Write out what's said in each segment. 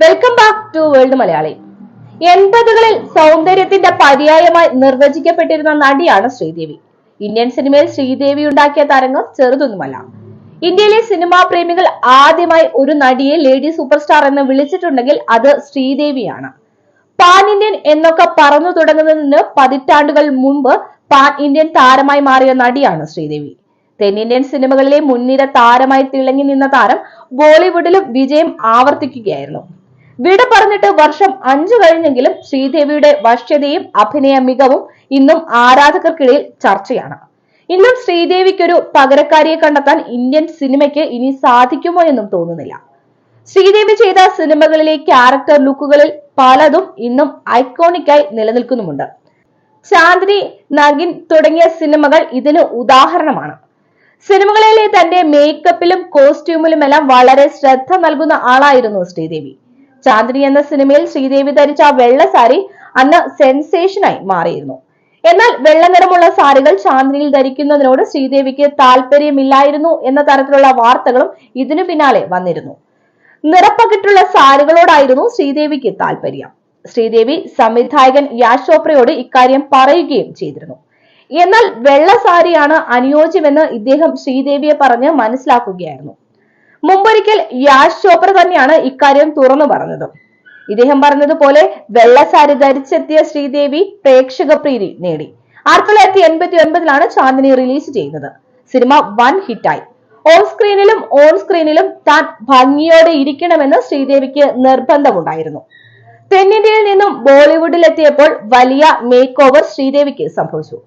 Welcome back to world Malayali. 80കളിൽ സൗന്ദര്യത്തിന്റെ പര്യായമായി നിർവചിക്കപ്പെട്ടിരുന്ന നടിയാണ് ശ്രീദേവി. ഇന്ത്യൻ സിനിമയിൽ ശ്രീദേവി ഉണ്ടാക്കിയ തരംഗം ചെറുതൊന്നുമല്ല. ഇന്ത്യയിലെ സിനിമാ പ്രേമികൾ ആദ്യമായി ഒരു നടിയെ ലേഡി സൂപ്പർ സ്റ്റാർ എന്ന് വിളിച്ചിട്ടുണ്ടെങ്കിൽ അത് ശ്രീദേവിയാണ്. പാൻ ഇന്ത്യൻ എന്നൊക്കെ പറഞ്ഞു തുടങ്ങുന്നതിന് പതിറ്റാണ്ടുകൾ മുമ്പ് പാൻ ഇന്ത്യൻ താരമായി മാറിയ നടിയാണ് ശ്രീദേവി. തെന്നിന്ത്യൻ സിനിമകളിലെ മുൻനിര താരമായി തിളങ്ങി നിന്ന താരം ബോളിവുഡിലും വിജയം ആവർത്തിക്കുകയായിരുന്നു. വിട പറഞ്ഞിട്ട് വർഷം 5 കഴിഞ്ഞെങ്കിലും ശ്രീദേവിയുടെ വശ്യതയും അഭിനയ മികവും ഇന്നും ആരാധകർക്കിടയിൽ ചർച്ചയാണ്. ഇന്നും ശ്രീദേവിക്കൊരു പകരക്കാരിയെ കണ്ടെത്താൻ ഇന്ത്യൻ സിനിമയ്ക്ക് ഇനി സാധിക്കുമോ എന്നും തോന്നുന്നില്ല. ശ്രീദേവി ചെയ്ത സിനിമകളിലെ ക്യാരക്ടർ ലുക്കുകളിൽ പലതും ഇന്നും ഐക്കോണിക്കായി നിലനിൽക്കുന്നുമുണ്ട്. ചാന്ദിനി, നഗിൻ തുടങ്ങിയ സിനിമകൾ ഇതിന് ഉദാഹരണമാണ്. സിനിമകളിലെ തന്റെ മേക്കപ്പിലും കോസ്റ്റ്യൂമിലുമെല്ലാം വളരെ ശ്രദ്ധ നൽകുന്ന ആളായിരുന്നു ശ്രീദേവി. ചാന്ദിനി എന്ന സിനിമയിൽ ശ്രീദേവി ധരിച്ച വെള്ള സാരി അന്ന് സെൻസേഷനായി മാറിയിരുന്നു. എന്നാൽ വെള്ള നിറമുള്ള സാരികൾ ചാന്ദിനിയിൽ ധരിക്കുന്നതിനോട് ശ്രീദേവിക്ക് താല്പര്യമില്ലായിരുന്നു എന്ന തരത്തിലുള്ള വാർത്തകളും ഇതിനു പിന്നാലെ വന്നിരുന്നു. നിറപ്പകിട്ടുള്ള സാരികളോടായിരുന്നു ശ്രീദേവിക്ക് താല്പര്യം. ശ്രീദേവി സംവിധായകൻ യാഷ് ചോപ്രയോട് ഇക്കാര്യം പറയുകയും ചെയ്തിരുന്നു. എന്നാൽ വെള്ള സാരിയാണ് അനുയോജ്യമെന്ന് ഇദ്ദേഹം ശ്രീദേവിയെ പറഞ്ഞ് മനസ്സിലാക്കുകയായിരുന്നു. മുമ്പൊരിക്കൽ യാഷ് ചോപ്ര തന്നെയാണ് ഇക്കാര്യം തുറന്നു പറഞ്ഞത്. ഇദ്ദേഹം പറഞ്ഞതുപോലെ വെള്ള സാരി ധരിച്ചെത്തിയ ശ്രീദേവി പ്രേക്ഷക പ്രീതി നേടി. 1989 ചാന്ദിനി റിലീസ് ചെയ്യുന്നത്. സിനിമ വൻ ഹിറ്റായി. ഓൺ സ്ക്രീനിലും താൻ ഭംഗിയോടെ ഇരിക്കണമെന്ന് ശ്രീദേവിക്ക് നിർബന്ധമുണ്ടായിരുന്നു. തെന്നിന്ത്യയിൽ നിന്നും ബോളിവുഡിലെത്തിയപ്പോൾ വലിയ മേക്ക് ഓവർ ശ്രീദേവിക്ക് സംഭവിച്ചു.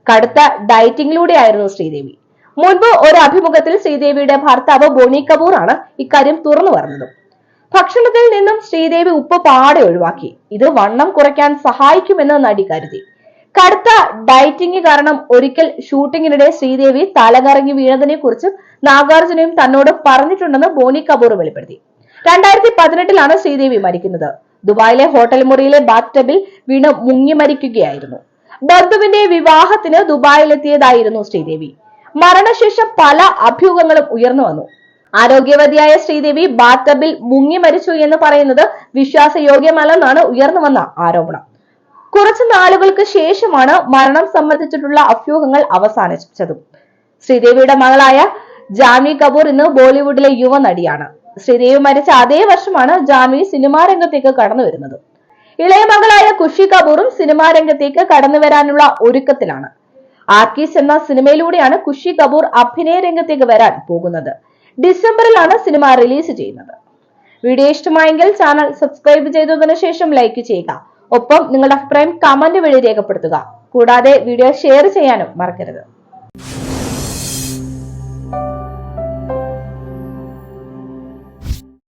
കടുത്ത ഡയറ്റിംഗിലൂടെയായിരുന്നു ശ്രീദേവി. മുൻപ് ഒരു അഭിമുഖത്തിൽ ശ്രീദേവിയുടെ ഭർത്താവ് ബോണി കപൂർ ആണ് ഇക്കാര്യം തുറന്നു പറഞ്ഞത്. ഭക്ഷണത്തിൽ നിന്നും ശ്രീദേവി ഉപ്പ് പാടെ ഒഴിവാക്കി. ഇത് വണ്ണം കുറയ്ക്കാൻ സഹായിക്കുമെന്ന് നടി കരുതി. കടുത്ത ഡയറ്റിംഗ് കാരണം ഒരിക്കൽ ഷൂട്ടിങ്ങിനിടെ ശ്രീദേവി തലകറങ്ങി വീണതിനെ കുറിച്ച് നാഗാർജുനയും തന്നോട് പറഞ്ഞിട്ടുണ്ടെന്ന് ബോണി കപൂർ വെളിപ്പെടുത്തി. 2018 ശ്രീദേവി മരിക്കുന്നത്. ദുബായിലെ ഹോട്ടൽ മുറിയിലെ ബാത്ത് ടബിൽ വീണ് മുങ്ങി മരിക്കുകയായിരുന്നു. ബന്ധുവിന്റെ വിവാഹത്തിന് ദുബായിലെത്തിയതായിരുന്നു ശ്രീദേവി. മരണശേഷം പല അഭ്യൂഹങ്ങളും ഉയർന്നു വന്നു. ആരോഗ്യവതിയായ ശ്രീദേവി ബാത്ത് ടബിൽ മുങ്ങി മരിച്ചു എന്ന് പറയുന്നത് വിശ്വാസയോഗ്യമല്ലെന്നാണ് ഉയർന്നു വന്ന ആരോപണം. കുറച്ചു നാളുകൾക്ക് ശേഷമാണ് മരണം സംബന്ധിച്ചിട്ടുള്ള അഭ്യൂഹങ്ങൾ അവസാനിച്ചതും. ശ്രീദേവിയുടെ മകളായ ജാൻവി കപൂർ ഇന്ന് ബോളിവുഡിലെ യുവ നടിയാണ്. ശ്രീദേവി മരിച്ച അതേ വർഷമാണ് ജാൻവി സിനിമാ രംഗത്തേക്ക് കടന്നു വരുന്നത്. ഇളയ മകളായ ഖുഷി കപൂറും സിനിമാ രംഗത്തേക്ക് കടന്നു വരാനുള്ള ഒരുക്കത്തിലാണ്. ആർക്കീസ് എന്ന സിനിമയിലൂടെയാണ് ഖുഷി കപൂർ അഭിനയ രംഗത്തേക്ക് വരാൻ പോകുന്നത്. ഡിസംബറിലാണ് സിനിമ റിലീസ് ചെയ്യുന്നത്. വീഡിയോ ഇഷ്ടമായെങ്കിൽ ചാനൽ സബ്സ്ക്രൈബ് ചെയ്തതിനു ശേഷം ലൈക്ക് ചെയ്യുക. ഒപ്പം നിങ്ങളുടെ അഭിപ്രായം കമന്റ് വഴി രേഖപ്പെടുത്തുക. കൂടാതെ വീഡിയോ ഷെയർ ചെയ്യാനും മറക്കരുത്.